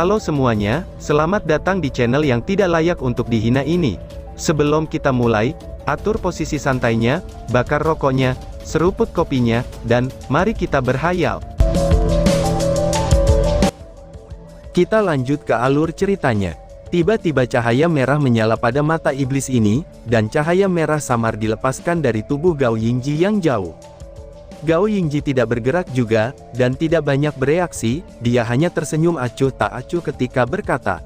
Halo semuanya, selamat datang di channel yang tidak layak untuk dihina ini. Sebelum kita mulai, atur posisi santainya, bakar rokoknya, seruput kopinya, dan mari kita berhayal. Kita lanjut ke alur ceritanya. Tiba-tiba cahaya merah menyala pada mata iblis ini, dan cahaya merah samar dilepaskan dari tubuh Gao Yingji yang jauh. Gao Yingji tidak bergerak juga, dan tidak banyak bereaksi, dia hanya tersenyum acuh tak acuh ketika berkata,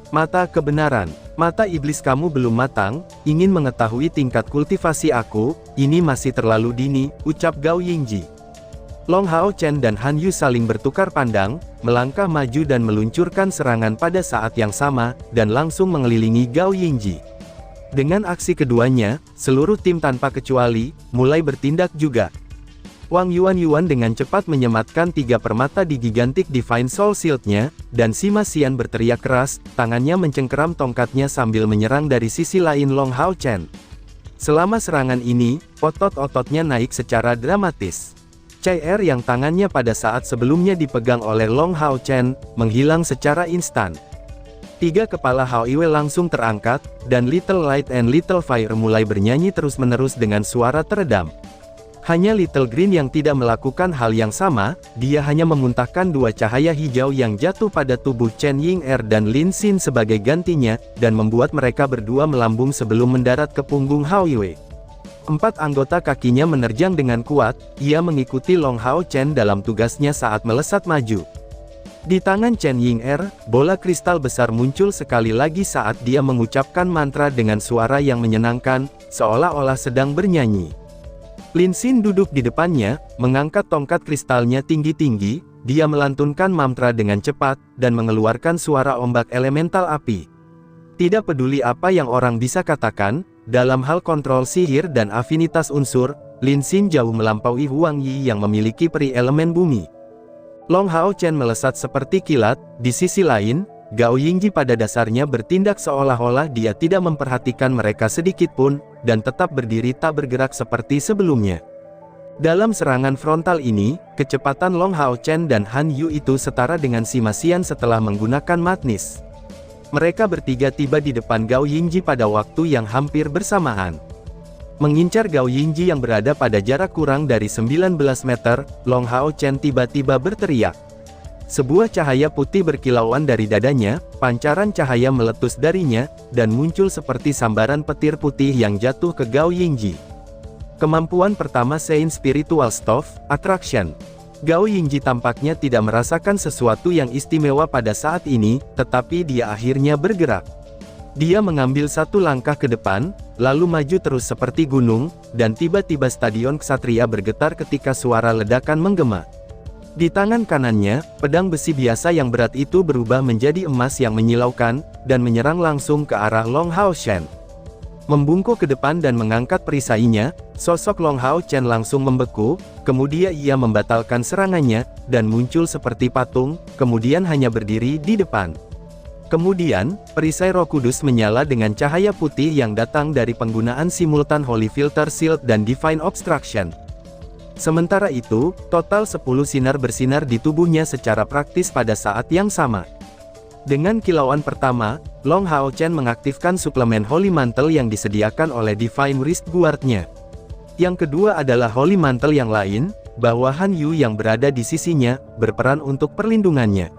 "Mata kebenaran, mata iblis kamu belum matang, ingin mengetahui tingkat kultivasi aku, ini masih terlalu dini," ucap Gao Yingji. Long Hao Chen dan Han Yu saling bertukar pandang, melangkah maju dan meluncurkan serangan pada saat yang sama, dan langsung mengelilingi Gao Yingji. Dengan aksi keduanya, seluruh tim tanpa kecuali, mulai bertindak juga. Wang Yuan dengan cepat menyematkan 3 permata di Gigantic Divine Soul Shield-nya, dan Sima Xian berteriak keras, tangannya mencengkeram tongkatnya sambil menyerang dari sisi lain Long Hao Chen. Selama serangan ini, otot-ototnya naik secara dramatis. Cai Er yang tangannya pada saat sebelumnya dipegang oleh Long Hao Chen, menghilang secara instan. 3 kepala Hao Iwe langsung terangkat, dan Little Light and Little Fire mulai bernyanyi terus-menerus dengan suara teredam. Hanya Little Green yang tidak melakukan hal yang sama, dia hanya memuntahkan 2 cahaya hijau yang jatuh pada tubuh Chen Ying-er dan Lin Xin sebagai gantinya, dan membuat mereka berdua melambung sebelum mendarat ke punggung Hao Iwe. 4 anggota kakinya menerjang dengan kuat, ia mengikuti Long Hao Chen dalam tugasnya saat melesat maju. Di tangan Chen Ying-er, bola kristal besar muncul sekali lagi saat dia mengucapkan mantra dengan suara yang menyenangkan, seolah-olah sedang bernyanyi. Lin Xin duduk di depannya, mengangkat tongkat kristalnya tinggi-tinggi, dia melantunkan mantra dengan cepat, dan mengeluarkan suara ombak elemental api. Tidak peduli apa yang orang bisa katakan, dalam hal kontrol sihir dan afinitas unsur, Lin Xin jauh melampaui Huang Yi yang memiliki peri elemen bumi. Long Hao Chen melesat seperti kilat, di sisi lain, Gao Yingji pada dasarnya bertindak seolah-olah dia tidak memperhatikan mereka sedikitpun, dan tetap berdiri tak bergerak seperti sebelumnya. Dalam serangan frontal ini, kecepatan Long Hao Chen dan Han Yu itu setara dengan Sima Xian setelah menggunakan Madness. Mereka bertiga tiba di depan Gao Yingji pada waktu yang hampir bersamaan. Mengincar Gao Yingji yang berada pada jarak kurang dari 19 meter, Long Hao Chen tiba-tiba berteriak. Sebuah cahaya putih berkilauan dari dadanya, pancaran cahaya meletus darinya, dan muncul seperti sambaran petir putih yang jatuh ke Gao Yingji. Kemampuan pertama Saint Spiritual Staff, Attraction. Gao Yingji tampaknya tidak merasakan sesuatu yang istimewa pada saat ini, tetapi dia akhirnya bergerak. Dia mengambil 1 langkah ke depan, lalu maju terus seperti gunung, dan tiba-tiba stadion ksatria bergetar ketika suara ledakan menggema. Di tangan kanannya, pedang besi biasa yang berat itu berubah menjadi emas yang menyilaukan, dan menyerang langsung ke arah Long Hao Chen. Membungkuk ke depan dan mengangkat perisainya, sosok Long Hao Chen langsung membeku, kemudian ia membatalkan serangannya, dan muncul seperti patung, kemudian hanya berdiri di depan. Kemudian, perisai Roh Kudus menyala dengan cahaya putih yang datang dari penggunaan simultan Holy Filter Shield dan Divine Obstruction. Sementara itu, total 10 sinar bersinar di tubuhnya secara praktis pada saat yang sama. Dengan kilauan pertama, Long Hao Chen mengaktifkan suplemen Holy Mantle yang disediakan oleh Divine Wrist Guard-nya. Yang kedua adalah Holy Mantle yang lain, bahwa Han Yu yang berada di sisinya, berperan untuk perlindungannya.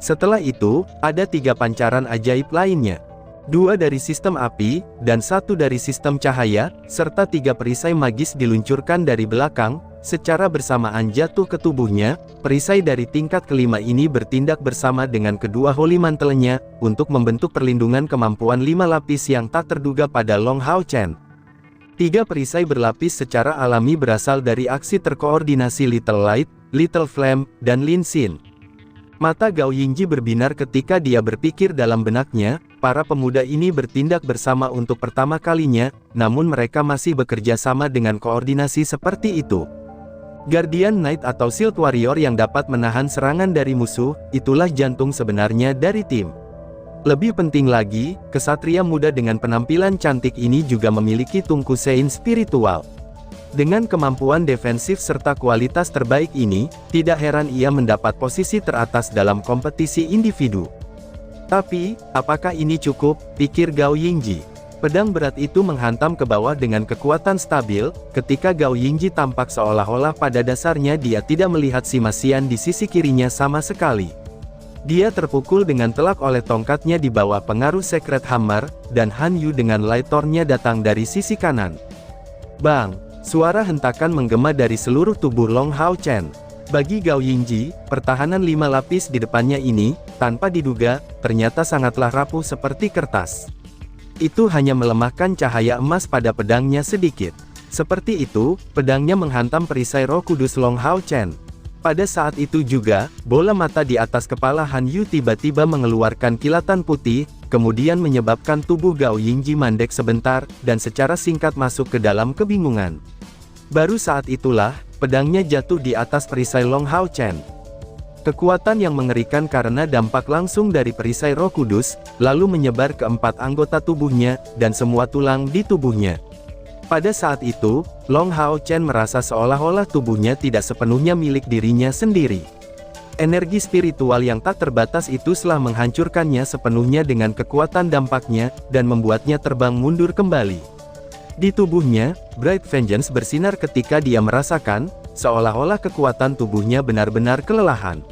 Setelah itu, ada 3 pancaran ajaib lainnya. 2 dari sistem api, dan 1 dari sistem cahaya, serta 3 perisai magis diluncurkan dari belakang, secara bersamaan jatuh ke tubuhnya. Perisai dari tingkat kelima ini bertindak bersama dengan kedua Holy Mantle-nya, untuk membentuk perlindungan kemampuan 5 lapis yang tak terduga pada Long Hao Chen. 3 perisai berlapis secara alami berasal dari aksi terkoordinasi Little Light, Little Flame, dan Lin Xin. Mata Gao Yingji berbinar ketika dia berpikir dalam benaknya, para pemuda ini bertindak bersama untuk pertama kalinya, namun mereka masih bekerja sama dengan koordinasi seperti itu. Guardian Knight atau Shield Warrior yang dapat menahan serangan dari musuh, itulah jantung sebenarnya dari tim. Lebih penting lagi, kesatria muda dengan penampilan cantik ini juga memiliki tungku Saint Spiritual. Dengan kemampuan defensif serta kualitas terbaik ini, tidak heran ia mendapat posisi teratas dalam kompetisi individu. Tapi, apakah ini cukup, pikir Gao Yingji. Pedang berat itu menghantam ke bawah dengan kekuatan stabil, ketika Gao Yingji tampak seolah-olah pada dasarnya dia tidak melihat Sima Xian di sisi kirinya sama sekali. Dia terpukul dengan telak oleh tongkatnya di bawah pengaruh Secret Hammer, dan Han Yu dengan light thorn-nya datang dari sisi kanan. Bang! Suara hentakan menggema dari seluruh tubuh Long Hao Chen. Bagi Gao Yingji, pertahanan 5 lapis di depannya ini, tanpa diduga, ternyata sangatlah rapuh seperti kertas. Itu hanya melemahkan cahaya emas pada pedangnya sedikit. Seperti itu, pedangnya menghantam perisai Roh Kudus Long Hao Chen. Pada saat itu juga, bola mata di atas kepala Han Yu tiba-tiba mengeluarkan kilatan putih, kemudian menyebabkan tubuh Gao Yingji mandek sebentar, dan secara singkat masuk ke dalam kebingungan. Baru saat itulah, pedangnya jatuh di atas perisai Long Hao Chen. Kekuatan yang mengerikan karena dampak langsung dari perisai Roh Kudus, lalu menyebar ke 4 anggota tubuhnya, dan semua tulang di tubuhnya. Pada saat itu, Long Hao Chen merasa seolah-olah tubuhnya tidak sepenuhnya milik dirinya sendiri. Energi spiritual yang tak terbatas itu telah menghancurkannya sepenuhnya dengan kekuatan dampaknya, dan membuatnya terbang mundur kembali. Di tubuhnya, Bright Vengeance bersinar ketika dia merasakan, seolah-olah kekuatan tubuhnya benar-benar kelelahan.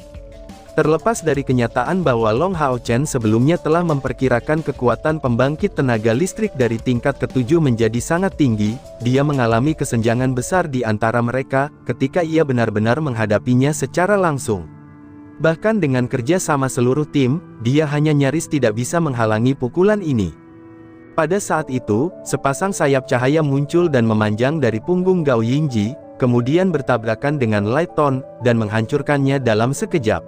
Terlepas dari kenyataan bahwa Long Hao Chen sebelumnya telah memperkirakan kekuatan pembangkit tenaga listrik dari tingkat ke-7 menjadi sangat tinggi, dia mengalami kesenjangan besar di antara mereka, ketika ia benar-benar menghadapinya secara langsung. Bahkan dengan kerja sama seluruh tim, dia hanya nyaris tidak bisa menghalangi pukulan ini. Pada saat itu, sepasang sayap cahaya muncul dan memanjang dari punggung Gao Yingji, kemudian bertabrakan dengan light thorn, dan menghancurkannya dalam sekejap.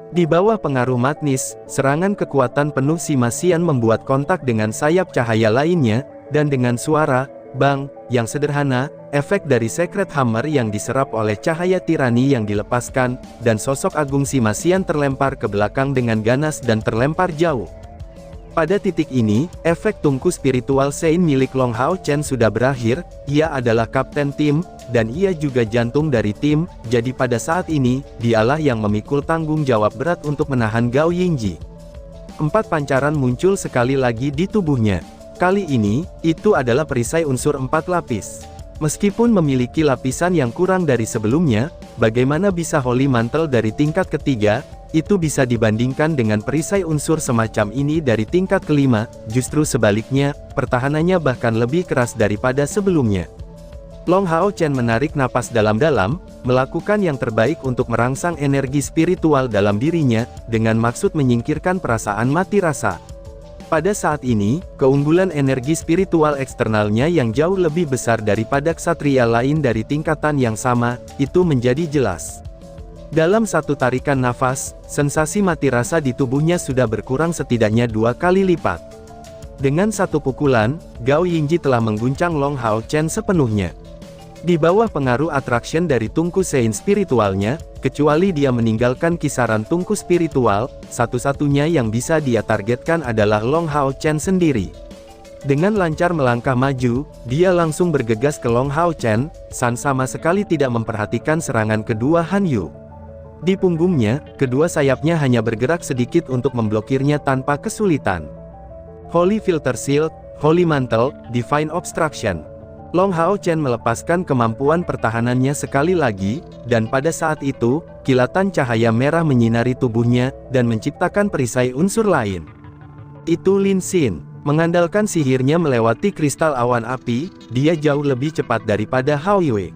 Di bawah pengaruh magnis, serangan kekuatan penuh Sima Xian membuat kontak dengan sayap cahaya lainnya, dan dengan suara, bang, yang sederhana, efek dari Secret Hammer yang diserap oleh cahaya tirani yang dilepaskan, dan sosok agung Sima Xian terlempar ke belakang dengan ganas dan terlempar jauh. Pada titik ini, efek tungku spiritual Sein milik Long Hao Chen sudah berakhir, ia adalah kapten tim, dan ia juga jantung dari tim, jadi pada saat ini, dialah yang memikul tanggung jawab berat untuk menahan Gao Yingji. 4 pancaran muncul sekali lagi di tubuhnya. Kali ini, itu adalah perisai unsur 4 lapis. Meskipun memiliki lapisan yang kurang dari sebelumnya, bagaimana bisa Holy Mantle dari tingkat ketiga, itu bisa dibandingkan dengan perisai unsur semacam ini dari tingkat kelima, justru sebaliknya, pertahanannya bahkan lebih keras daripada sebelumnya. Long Hao Chen menarik napas dalam-dalam, melakukan yang terbaik untuk merangsang energi spiritual dalam dirinya, dengan maksud menyingkirkan perasaan mati rasa. Pada saat ini, keunggulan energi spiritual eksternalnya yang jauh lebih besar daripada ksatria lain dari tingkatan yang sama, itu menjadi jelas. Dalam satu tarikan nafas, sensasi mati rasa di tubuhnya sudah berkurang setidaknya 2 kali lipat. Dengan satu pukulan, Gao Yingji telah mengguncang Long Hao Chen sepenuhnya. Di bawah pengaruh attraction dari tungku Sein spiritualnya, kecuali dia meninggalkan kisaran tungku spiritual, satu-satunya yang bisa dia targetkan adalah Long Hao Chen sendiri. Dengan lancar melangkah maju, dia langsung bergegas ke Long Hao Chen, sama sekali tidak memperhatikan serangan kedua Han Yu. Di punggungnya, kedua sayapnya hanya bergerak sedikit untuk memblokirnya tanpa kesulitan. Holy Filter Shield, Holy Mantle, Divine Obstruction. Long Hao Chen melepaskan kemampuan pertahanannya sekali lagi, dan pada saat itu, kilatan cahaya merah menyinari tubuhnya, dan menciptakan perisai unsur lain. Itu Lin Xin. Mengandalkan sihirnya melewati kristal awan api, dia jauh lebih cepat daripada Hao Yue.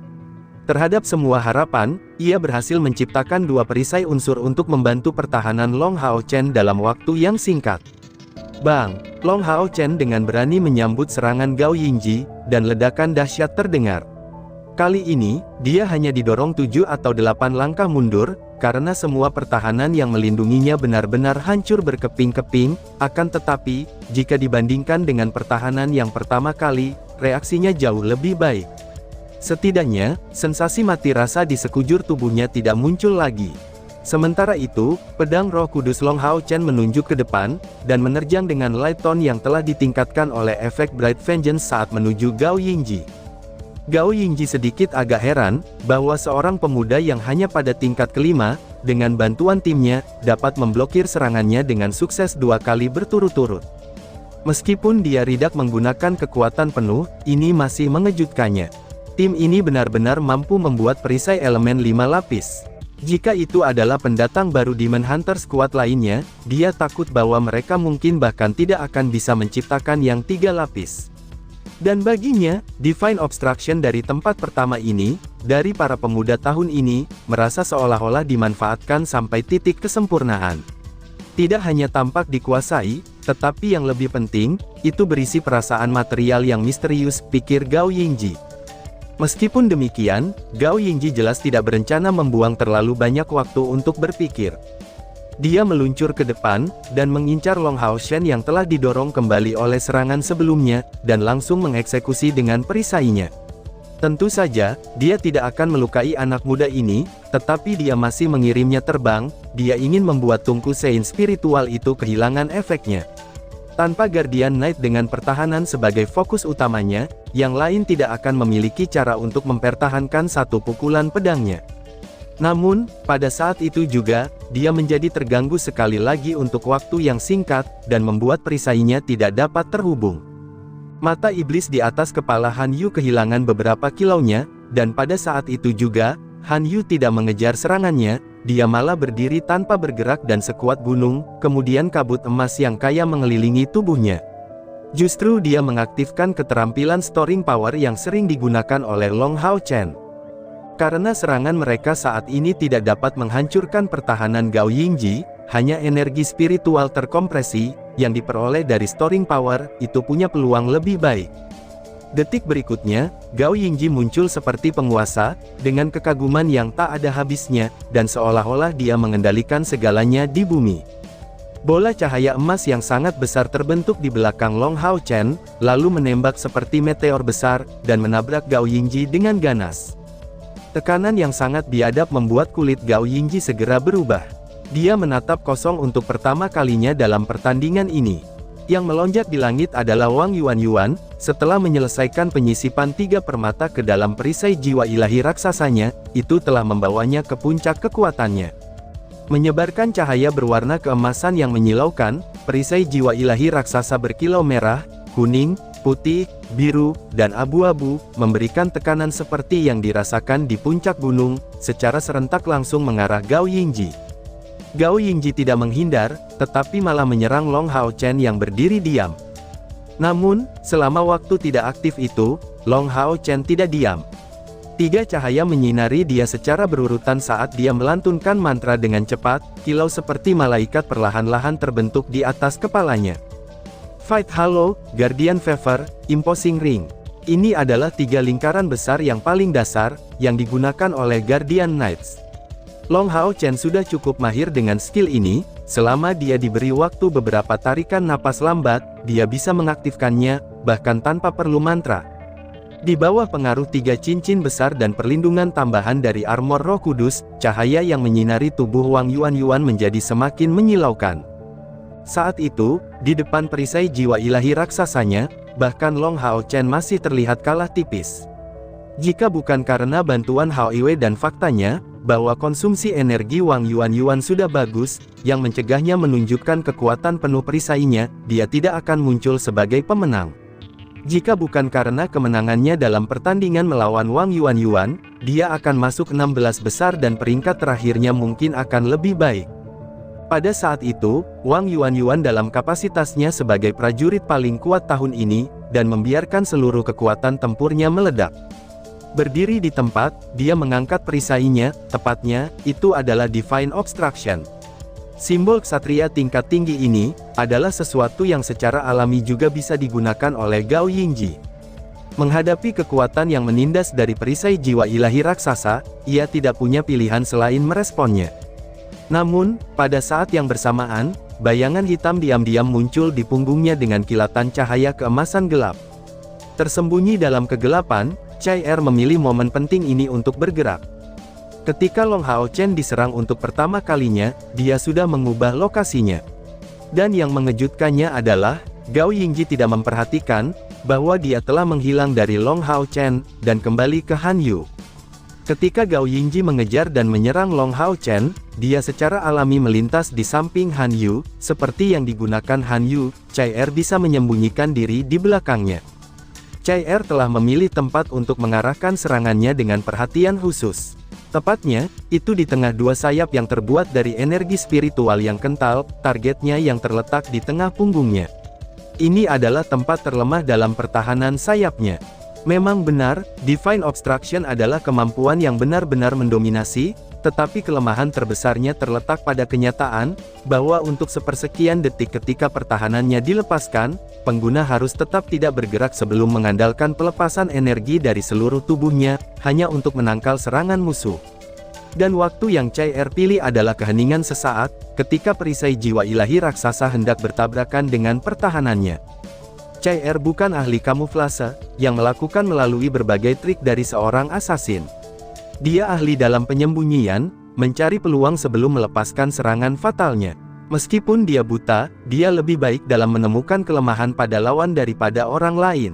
Terhadap semua harapan, ia berhasil menciptakan 2 perisai unsur untuk membantu pertahanan Long Hao Chen dalam waktu yang singkat. Bang! Long Hao Chen dengan berani menyambut serangan Gao Yingji, dan ledakan dahsyat terdengar. Kali ini, dia hanya didorong 7 atau 8 langkah mundur, karena semua pertahanan yang melindunginya benar-benar hancur berkeping-keping, akan tetapi, jika dibandingkan dengan pertahanan yang pertama kali, reaksinya jauh lebih baik. Setidaknya, sensasi mati rasa di sekujur tubuhnya tidak muncul lagi. Sementara itu, pedang Roh Kudus Long Hao Chen menunjuk ke depan, dan menerjang dengan light thorn yang telah ditingkatkan oleh efek Bright Vengeance saat menuju Gao Yingji. Gao Yingji sedikit agak heran, bahwa seorang pemuda yang hanya pada tingkat kelima, dengan bantuan timnya, dapat memblokir serangannya dengan sukses 2 kali berturut-turut. Meskipun dia ridak menggunakan kekuatan penuh, ini masih mengejutkannya. Tim ini benar-benar mampu membuat perisai elemen 5 lapis. Jika itu adalah pendatang baru Demon Hunter Squad lainnya, dia takut bahwa mereka mungkin bahkan tidak akan bisa menciptakan yang 3 lapis. Dan baginya, Divine Obstruction dari tempat pertama ini, dari para pemuda tahun ini, merasa seolah-olah dimanfaatkan sampai titik kesempurnaan. Tidak hanya tampak dikuasai, tetapi yang lebih penting, itu berisi perasaan material yang misterius, pikir Gao Yingji. Meskipun demikian, Gao Yingji jelas tidak berencana membuang terlalu banyak waktu untuk berpikir. Dia meluncur ke depan, dan mengincar Long Hao Shen yang telah didorong kembali oleh serangan sebelumnya, dan langsung mengeksekusi dengan perisainya. Tentu saja, dia tidak akan melukai anak muda ini, tetapi dia masih mengirimnya terbang, dia ingin membuat Tungku Sein spiritual itu kehilangan efeknya. Tanpa Guardian Knight dengan pertahanan sebagai fokus utamanya, yang lain tidak akan memiliki cara untuk mempertahankan satu pukulan pedangnya. Namun, pada saat itu juga, dia menjadi terganggu sekali lagi untuk waktu yang singkat, dan membuat perisainya tidak dapat terhubung. Mata iblis di atas kepala Han Yu kehilangan beberapa kilaunya, dan pada saat itu juga, Han Yu tidak mengejar serangannya, dia malah berdiri tanpa bergerak dan sekuat gunung, kemudian kabut emas yang kaya mengelilingi tubuhnya. Justru dia mengaktifkan keterampilan storing power yang sering digunakan oleh Long Hao Chen. Karena serangan mereka saat ini tidak dapat menghancurkan pertahanan Gao Yingji, hanya energi spiritual terkompresi, yang diperoleh dari storing power, itu punya peluang lebih baik. Detik berikutnya, Gao Yingji muncul seperti penguasa, dengan kekaguman yang tak ada habisnya, dan seolah-olah dia mengendalikan segalanya di bumi. Bola cahaya emas yang sangat besar terbentuk di belakang Long Hao Chen, lalu menembak seperti meteor besar, dan menabrak Gao Yingji dengan ganas. Tekanan yang sangat biadab membuat kulit Gao Yingji segera berubah. Dia menatap kosong untuk pertama kalinya dalam pertandingan ini. Yang melonjak di langit adalah Wang Yuan, setelah menyelesaikan penyisipan 3 permata ke dalam perisai jiwa ilahi raksasanya, itu telah membawanya ke puncak kekuatannya. Menyebarkan cahaya berwarna keemasan yang menyilaukan, perisai jiwa ilahi raksasa berkilau merah, kuning, putih, biru, dan abu-abu, memberikan tekanan seperti yang dirasakan di puncak gunung, secara serentak langsung mengarah Gao Yingji. Gao Yingji tidak menghindar, tetapi malah menyerang Long Hao Chen yang berdiri diam. Namun, selama waktu tidak aktif itu, Long Hao Chen tidak diam. 3 cahaya menyinari dia secara berurutan saat dia melantunkan mantra dengan cepat, kilau seperti malaikat perlahan-lahan terbentuk di atas kepalanya. Fight Halo, Guardian Fever, Imposing Ring. Ini adalah 3 lingkaran besar yang paling dasar, yang digunakan oleh Guardian Knights. Long Hao Chen sudah cukup mahir dengan skill ini, selama dia diberi waktu beberapa tarikan napas lambat, dia bisa mengaktifkannya, bahkan tanpa perlu mantra. Di bawah pengaruh 3 cincin besar dan perlindungan tambahan dari armor Roh Kudus, cahaya yang menyinari tubuh Wang Yuan menjadi semakin menyilaukan. Saat itu, di depan perisai jiwa ilahi raksasanya, bahkan Long Hao Chen masih terlihat kalah tipis. Jika bukan karena bantuan Hao Iwei dan faktanya, bahwa konsumsi energi Wang Yuan sudah bagus, yang mencegahnya menunjukkan kekuatan penuh perisainya, dia tidak akan muncul sebagai pemenang. Jika bukan karena kemenangannya dalam pertandingan melawan Wang Yuan, dia akan masuk 16 besar dan peringkat terakhirnya mungkin akan lebih baik. Pada saat itu, Wang Yuan dalam kapasitasnya sebagai prajurit paling kuat tahun ini, dan membiarkan seluruh kekuatan tempurnya meledak. Berdiri di tempat, dia mengangkat perisainya, tepatnya, itu adalah Divine Obstruction. Simbol ksatria tingkat tinggi ini, adalah sesuatu yang secara alami juga bisa digunakan oleh Gao Yingji. Menghadapi kekuatan yang menindas dari perisai jiwa ilahi raksasa, ia tidak punya pilihan selain meresponnya. Namun, pada saat yang bersamaan, bayangan hitam diam-diam muncul di punggungnya dengan kilatan cahaya keemasan gelap. Tersembunyi dalam kegelapan, Chai Er memilih momen penting ini untuk bergerak. Ketika Long Hao Chen diserang untuk pertama kalinya, dia sudah mengubah lokasinya. Dan yang mengejutkannya adalah, Gao Yingji tidak memperhatikan, bahwa dia telah menghilang dari Long Hao Chen, dan kembali ke Han Yu. Ketika Gao Yingji mengejar dan menyerang Long Hao Chen, dia secara alami melintas di samping Han Yu, seperti yang digunakan Han Yu. Chai Er bisa menyembunyikan diri di belakangnya. Chai Er telah memilih tempat untuk mengarahkan serangannya dengan perhatian khusus. Tepatnya, itu di tengah dua sayap yang terbuat dari energi spiritual yang kental, targetnya yang terletak di tengah punggungnya. Ini adalah tempat terlemah dalam pertahanan sayapnya. Memang benar, Divine Obstruction adalah kemampuan yang benar-benar mendominasi, tetapi kelemahan terbesarnya terletak pada kenyataan, bahwa untuk sepersekian detik ketika pertahanannya dilepaskan, pengguna harus tetap tidak bergerak sebelum mengandalkan pelepasan energi dari seluruh tubuhnya, hanya untuk menangkal serangan musuh. Dan waktu yang Chai Er pilih adalah keheningan sesaat, ketika perisai jiwa ilahi raksasa hendak bertabrakan dengan pertahanannya. Chai Er bukan ahli kamuflase, yang melakukan melalui berbagai trik dari seorang asasin. Dia ahli dalam penyembunyian, mencari peluang sebelum melepaskan serangan fatalnya. Meskipun dia buta, dia lebih baik dalam menemukan kelemahan pada lawan daripada orang lain.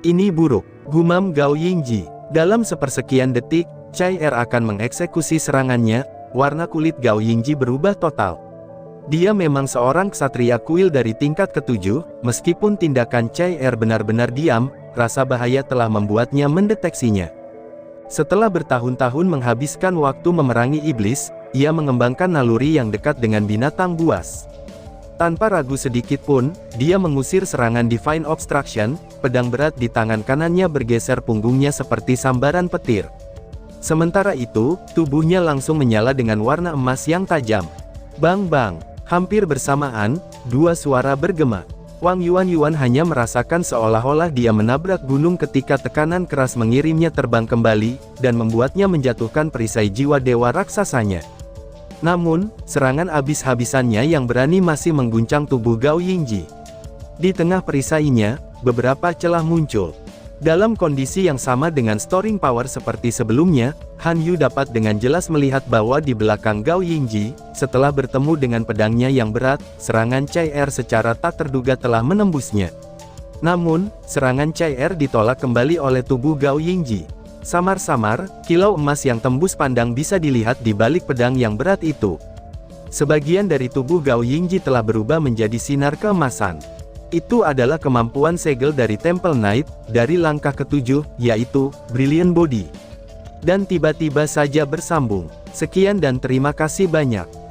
Ini buruk, gumam Gao Yingji. Dalam sepersekian detik, Chai Er akan mengeksekusi serangannya. Warna kulit Gao Yingji berubah total. Dia memang seorang ksatria kuil dari tingkat ke-7, meskipun tindakan Chai Er benar-benar diam, rasa bahaya telah membuatnya mendeteksinya. Setelah bertahun-tahun menghabiskan waktu memerangi iblis, ia mengembangkan naluri yang dekat dengan binatang buas. Tanpa ragu sedikit pun, dia mengusir serangan Divine Obstruction. Pedang berat di tangan kanannya bergeser punggungnya seperti sambaran petir. Sementara itu, tubuhnya langsung menyala dengan warna emas yang tajam. Bang-bang, hampir bersamaan, dua suara bergema. Wang Yuan hanya merasakan seolah-olah dia menabrak gunung ketika tekanan keras mengirimnya terbang kembali, dan membuatnya menjatuhkan perisai jiwa dewa raksasanya. Namun, serangan habis-habisannya yang berani masih mengguncang tubuh Gao Yingji. Di tengah perisainya, beberapa celah muncul. Dalam kondisi yang sama dengan storing power seperti sebelumnya, Han Yu dapat dengan jelas melihat bahwa di belakang Gao Yingji, setelah bertemu dengan pedangnya yang berat, serangan Chai Er secara tak terduga telah menembusnya. Namun, serangan Chai Er ditolak kembali oleh tubuh Gao Yingji. Samar-samar, kilau emas yang tembus pandang bisa dilihat di balik pedang yang berat itu. Sebagian dari tubuh Gao Yingji telah berubah menjadi sinar keemasan. Itu adalah kemampuan segel dari Temple Knight, dari langkah ke-7, yaitu, Brilliant Body. Dan tiba-tiba saja bersambung. Sekian dan terima kasih banyak.